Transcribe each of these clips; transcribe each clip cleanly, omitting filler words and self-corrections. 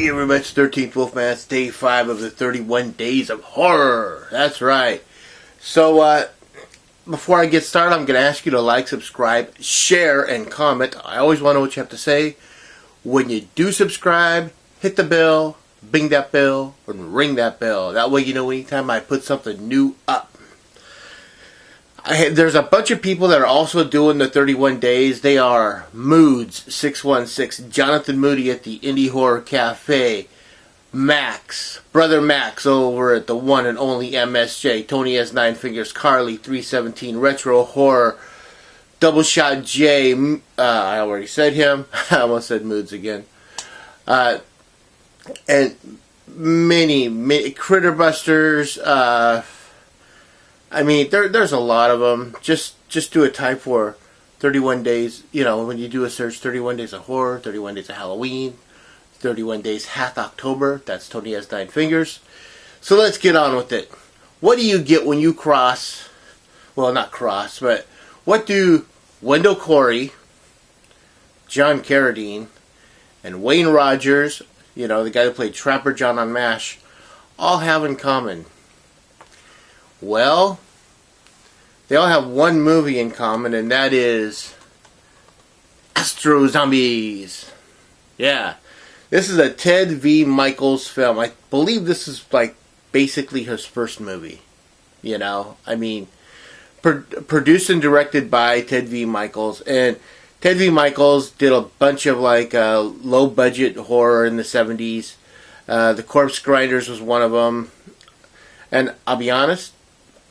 everybody, it's 13th Wolfman. It's day 5 of the 31 days of horror. That's right. So, before I get started, I'm going to ask you to like, subscribe, share, and comment. I always want to know what you have to say. When you do subscribe, hit the bell, bing that bell, and ring that bell. That way you know anytime I put something new up. There's a bunch of people that are also doing the 31 days. They are Moods 616, Jonathan Moody at the Indie Horror Cafe, Max, Brother Max over at the one and only MSJ, Tony has 9 Fingers, Carly 317, Retro Horror, Double Shot J, I already said him, I almost said Moods again, and many Critterbusters, I mean, there's a lot of them. Just do a type for 31 days. You know, when you do a search, 31 days of horror, 31 days of Halloween, 31 days Hath October. That's Tony has 9 Fingers. So let's get on with it. What do you get when you cross? Well, not cross, but what do Wendell Corey, John Carradine, and Wayne Rogers, you know, the guy who played Trapper John on MASH, all have in common? Well, they all have one movie in common, and that is Astro-zombies. Yeah. This is a Ted V. Michaels film. I believe this is, like, basically his first movie. You know? I mean, produced and directed by Ted V. Michaels. And Ted V. Michaels did a bunch of, like, low-budget horror in the 70s. The Corpse Grinders was one of them. And I'll be honest,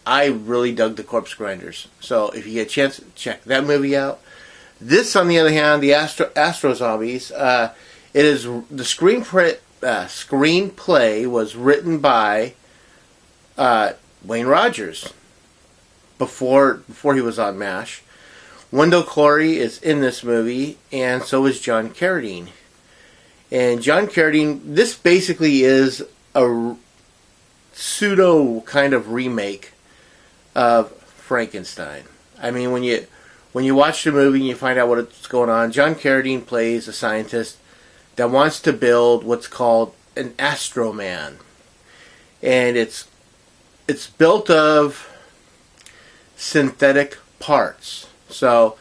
I really dug the Corpse Grinders. So if you get a chance, check that movie out. This, on the other hand, the Astro-zombies, it is the screenplay was written by Wayne Rogers before he was on MASH. Wendell Corey is in this movie, and so is John Carradine. And John Carradine, this basically is a pseudo kind of remake of Frankenstein. I mean, when you watch the movie and you find out what's going on, John Carradine plays a scientist that wants to build what's called an Astro-man, and it's built of synthetic parts. So,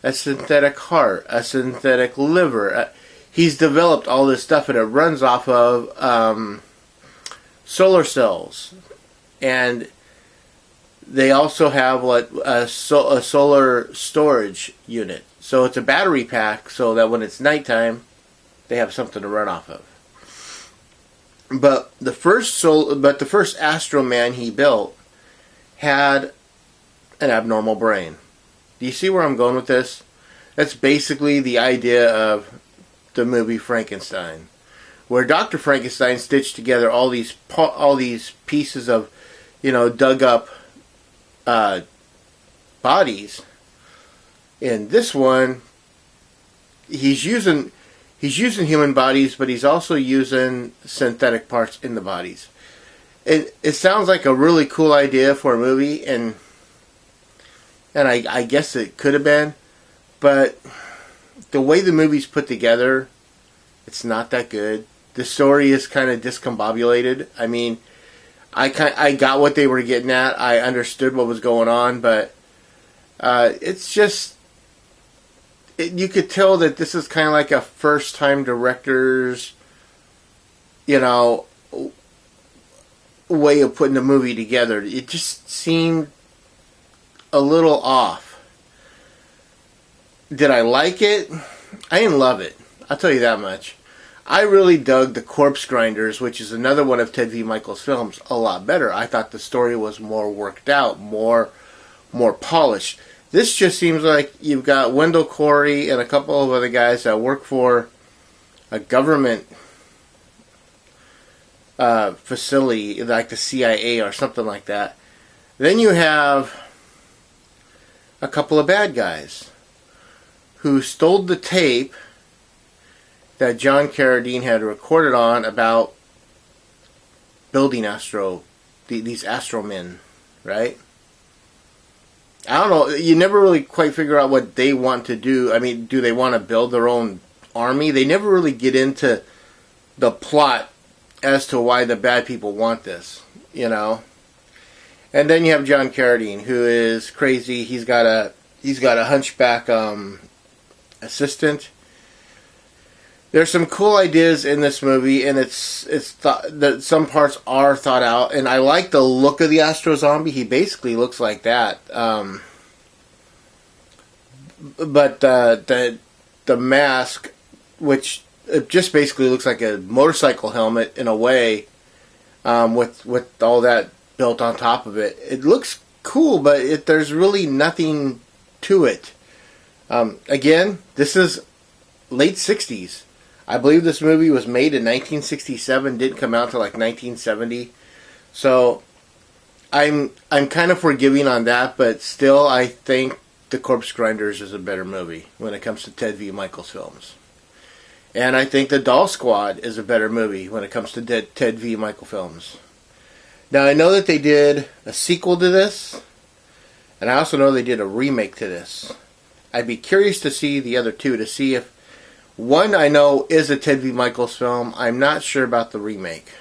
a synthetic heart, a synthetic liver. He's developed all this stuff, and it runs off of solar cells, and they also have a solar storage unit. So it's a battery pack so that when it's nighttime, they have something to run off of. But the first Astro-man he built had an abnormal brain. Do you see where I'm going with this? That's basically the idea of the movie Frankenstein, where Dr. Frankenstein stitched together all these pieces of, you know, dug up bodies. In this one, he's using human bodies, but he's also using synthetic parts in the bodies. It sounds like a really cool idea for a movie, and I guess it could have been, but the way the movie's put together, it's not that good. The story is kind of discombobulated. I mean, I got what they were getting at. I understood what was going on, but it's just you could tell that this is kind of like a first-time director's, you know, way of putting a movie together. It just seemed a little off. Did I like it? I didn't love it. I'll tell you that much. I really dug the Corpse Grinders, which is another one of Ted V. Michaels' films, a lot better. I thought the story was more worked out, more polished. This just seems like you've got Wendell Corey and a couple of other guys that work for a government facility, like the CIA or something like that. Then you have a couple of bad guys who stole the tape that John Carradine had recorded on about building these Astro-men, right? I don't know. You never really quite figure out what they want to do. I mean, do they want to build their own army? They never really get into the plot as to why the bad people want this, you know. And then you have John Carradine, who is crazy. He's got a hunchback assistant. There's some cool ideas in this movie, and that some parts are thought out. And I like the look of the Astro-zombie. He basically looks like that. But the mask, which it just basically looks like a motorcycle helmet in a way, with all that built on top of it. It looks cool, but there's really nothing to it. Again, this is late 60s. I believe this movie was made in 1967, didn't come out till like 1970. So I'm kind of forgiving on that, but still I think The Corpse Grinders is a better movie when it comes to Ted V. Michaels films. And I think The Doll Squad is a better movie when it comes to Ted V. Michael films. Now, I know that they did a sequel to this, and I also know they did a remake to this. I'd be curious to see the other two, to see if one I know is a Ted V. Michaels film. I'm not sure about the remake.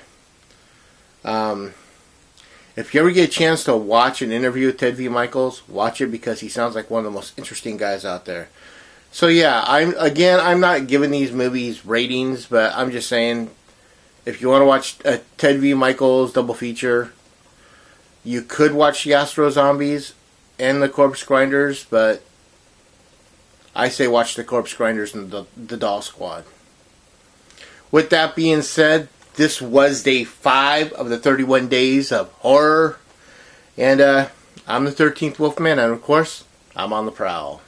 If you ever get a chance to watch an interview with Ted V. Michaels, watch it, because he sounds like one of the most interesting guys out there. So yeah, I'm not giving these movies ratings, but I'm just saying, if you want to watch a Ted V. Michaels double feature, you could watch the Astro-zombies and The Corpse Grinders, but I say watch The Corpse Grinders and the Doll Squad. With that being said, this was day 5 of the 31 days of horror. And I'm the 13th Wolfman, and of course, I'm on the prowl.